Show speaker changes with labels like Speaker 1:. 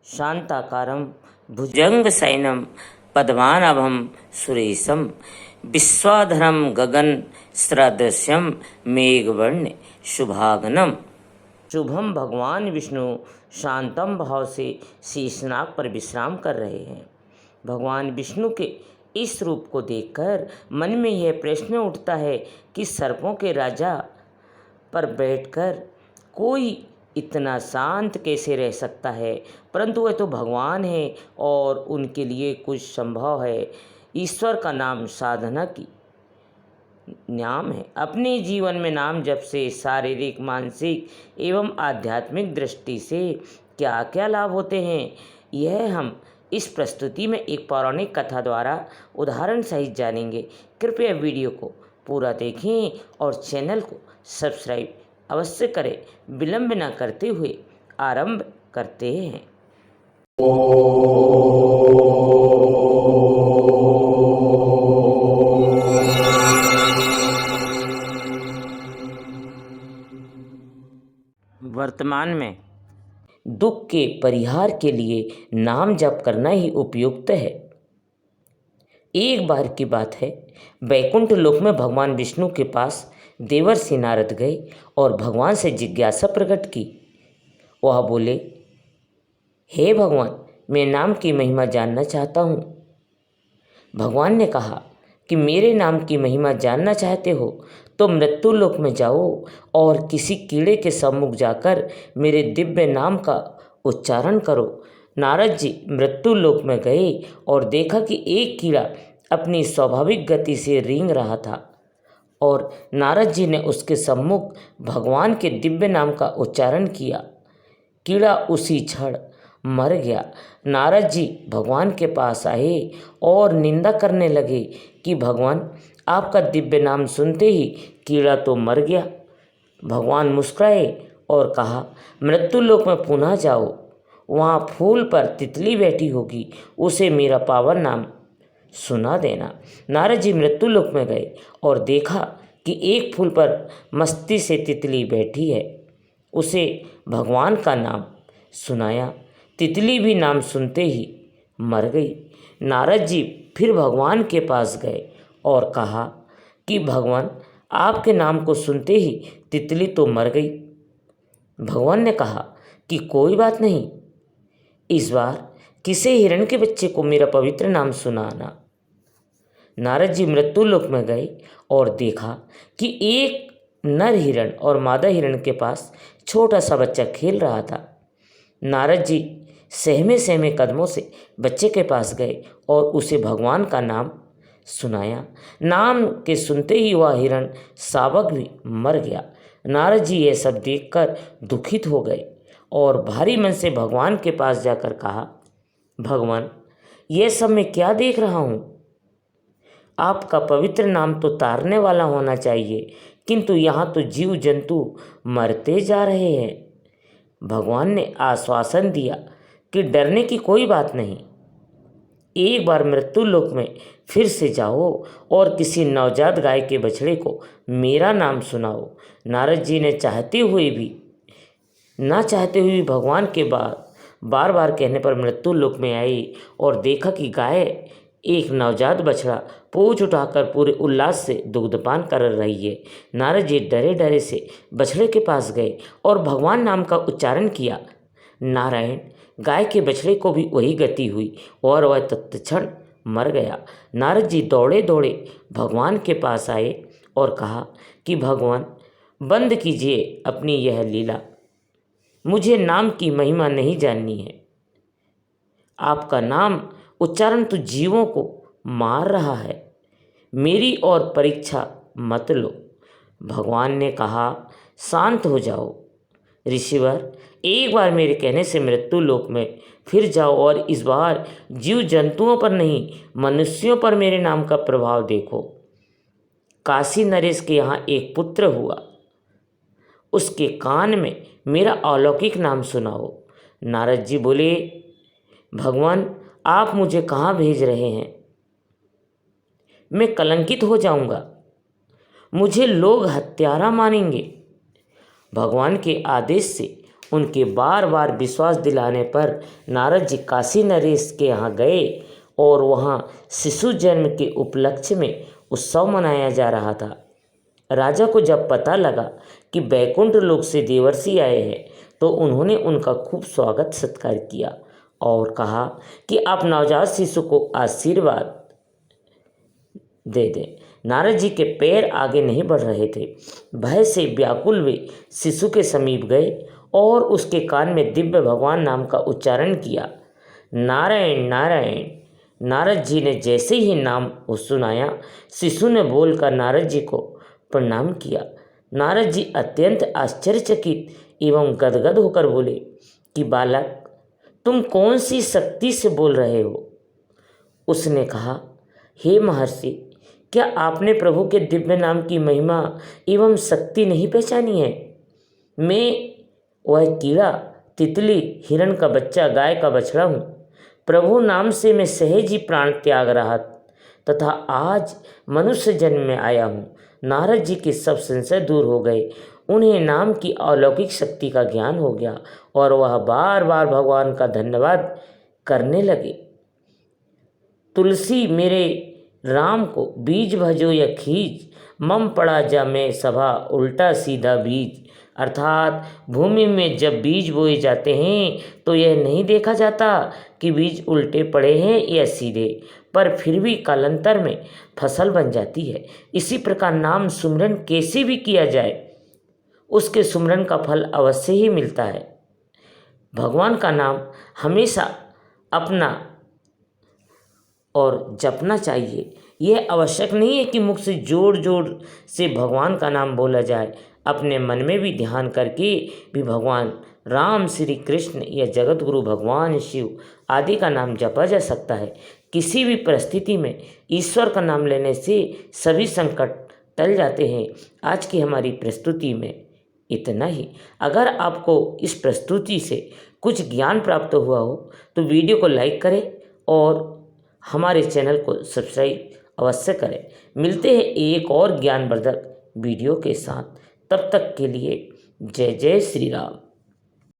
Speaker 1: शांताकारं भुजंगशयनं पद्मानाभं सुरेशं विश्वाधारं गगनसदृशं मेघवर्ण्य शुभांगं। शुभम भगवान विष्णु शांतम भाव से शीशनाग पर विश्राम कर रहे हैं। भगवान विष्णु के इस रूप को देखकर मन में यह प्रश्न उठता है कि सर्पों के राजा पर बैठकर कोई इतना शांत कैसे रह सकता है, परंतु वह तो भगवान है और उनके लिए कुछ संभव है। ईश्वर का नाम साधना की नाम है। अपने जीवन में नाम जप से शारीरिक, मानसिक एवं आध्यात्मिक दृष्टि से क्या क्या लाभ होते हैं, यह हम इस प्रस्तुति में एक पौराणिक कथा द्वारा उदाहरण सहित जानेंगे। कृपया वीडियो को पूरा देखें और चैनल को सब्सक्राइब अवश्य करें। विलंब न करते हुए आरंभ करते हैं। वर्तमान में दुख के परिहार के लिए नाम जप करना ही उपयुक्त है। एक बार की बात है, वैकुंठ लोक में भगवान विष्णु के पास देवर्षि नारद गए और भगवान से जिज्ञासा प्रकट की। वह बोले, हे भगवान, मैं नाम की महिमा जानना चाहता हूँ। भगवान ने कहा कि मेरे नाम की महिमा जानना चाहते हो तो मृत्यु लोक में जाओ और किसी कीड़े के सम्मुख जाकर मेरे दिव्य नाम का उच्चारण करो। नारद जी मृत्यु लोक में गए और देखा कि एक कीड़ा अपनी स्वाभाविक गति से रेंग रहा था और नारद जी ने उसके सम्मुख भगवान के दिव्य नाम का उच्चारण किया। कीड़ा उसी क्षण मर गया। नारद जी भगवान के पास आए और निंदा करने लगे कि भगवान, आपका दिव्य नाम सुनते ही कीड़ा तो मर गया। भगवान मुस्कुराए और कहा, मृत्यु लोक में पुनः जाओ, वहाँ फूल पर तितली बैठी होगी, उसे मेरा पावन नाम सुना देना। नारद जी मृत्यु लोक में गए और देखा कि एक फूल पर मस्ती से तितली बैठी है। उसे भगवान का नाम सुनाया। तितली भी नाम सुनते ही मर गई। नारद जी फिर भगवान के पास गए और कहा कि भगवान, आपके नाम को सुनते ही तितली तो मर गई। भगवान ने कहा कि कोई बात नहीं, इस बार किसी हिरण के बच्चे को मेरा पवित्र नाम सुनाना। नारद जी मृत्यु लोक में गए और देखा कि एक नर हिरण और मादा हिरण के पास छोटा सा बच्चा खेल रहा था। नारद जी सहमे सहमे कदमों से बच्चे के पास गए और उसे भगवान का नाम सुनाया। नाम के सुनते ही वह हिरण शावक भी मर गया। नारद जी यह सब देखकर दुखित हो गए और भारी मन से भगवान के पास जाकर कहा, भगवान, यह सब मैं क्या देख रहा हूँ? आपका पवित्र नाम तो तारने वाला होना चाहिए, किंतु यहाँ तो जीव जंतु मरते जा रहे हैं। भगवान ने आश्वासन दिया कि डरने की कोई बात नहीं, एक बार मृत्यु लोक में फिर से जाओ और किसी नवजात गाय के बछड़े को मेरा नाम सुनाओ। नारद जी ने चाहते हुए भी भगवान के बार बार कहने पर मृत्यु लोक में आई और देखा कि गाय एक नवजात बछड़ा पूंछ उठाकर पूरे उल्लास से दुग्धपान कर रही है। नारद जी डरे डरे से बछड़े के पास गए और भगवान नाम का उच्चारण किया। नारायण, गाय के बछड़े को भी वही गति हुई और वह तत्क्षण मर गया। नारद जी दौड़े दौड़े भगवान के पास आए और कहा कि भगवान, बंद कीजिए अपनी यह लीला, मुझे नाम की महिमा नहीं जाननी है। आपका नाम उच्चारण तो जीवों को मार रहा है, मेरी और परीक्षा मत लो। भगवान ने कहा, शांत हो जाओ ऋषिवर, एक बार मेरे कहने से मृत्यु लोक में फिर जाओ और इस बार जीव जंतुओं पर नहीं, मनुष्यों पर मेरे नाम का प्रभाव देखो। काशी नरेश के यहाँ एक पुत्र हुआ, उसके कान में मेरा अलौकिक नाम सुनाओ। नारद जी बोले, भगवान, आप मुझे कहाँ भेज रहे हैं? मैं कलंकित हो जाऊंगा, मुझे लोग हत्यारा मानेंगे। भगवान के आदेश से उनके बार बार विश्वास दिलाने पर नारद जी काशी नरेश के यहाँ गए और वहाँ शिशु जन्म के उपलक्ष्य में उत्सव मनाया जा रहा था। राजा को जब पता लगा कि बैकुंठ लोक से देवर्षि आए हैं तो उन्होंने उनका खूब स्वागत सत्कार किया और कहा कि आप नवजात शिशु को आशीर्वाद दे दें। नारद जी के पैर आगे नहीं बढ़ रहे थे। भय से व्याकुल वे शिशु के समीप गए और उसके कान में दिव्य भगवान नाम का उच्चारण किया। नारायण नारायण। नारद जी ने जैसे ही नाम सुनाया, शिशु ने बोलकर नारद जी को प्रणाम किया। नारद जी अत्यंत आश्चर्यचकित एवं गदगद होकर बोले कि बालक, तुम कौन सी शक्ति से बोल रहे हो? उसने कहा, हे महर्षि, क्या आपने प्रभु के दिव्य नाम की महिमा एवं शक्ति नहीं पहचानी है? मैं वह कीड़ा, तितली, हिरण का बच्चा, गाय का बछड़ा हूँ। प्रभु नाम से मैं सहज ही प्राण त्याग रहा तथा आज मनुष्य जन्म में आया हूँ। नारद जी के सब संशय दूर हो गए। उन्हें नाम की अलौकिक शक्ति का ज्ञान हो गया और वह बार बार भगवान का धन्यवाद करने लगे। तुलसी मेरे राम को बीज भजो या खींच, मम पड़ा जा मैं सभा उल्टा सीधा बीज। अर्थात भूमि में जब बीज बोए जाते हैं तो यह नहीं देखा जाता कि बीज उल्टे पड़े हैं या सीधे, पर फिर भी कालांतर में फसल बन जाती है। इसी प्रकार नाम सुमरन कैसे भी किया जाए, उसके सुमरन का फल अवश्य ही मिलता है। भगवान का नाम हमेशा अपना और जपना चाहिए। यह आवश्यक नहीं है कि मुख से जोर जोर से भगवान का नाम बोला जाए। अपने मन में भी ध्यान करके भी भगवान राम, श्री कृष्ण या जगत गुरु भगवान शिव आदि का नाम जपा जा सकता है। किसी भी परिस्थिति में ईश्वर का नाम लेने से सभी संकट टल जाते हैं। आज की हमारी प्रस्तुति में इतना ही। अगर आपको इस प्रस्तुति से कुछ ज्ञान प्राप्त हुआ हो तो वीडियो को लाइक करें और हमारे चैनल को सब्सक्राइब अवश्य करें। मिलते हैं एक और ज्ञानवर्धक वीडियो के साथ। तब तक के लिए जय जय श्री राम।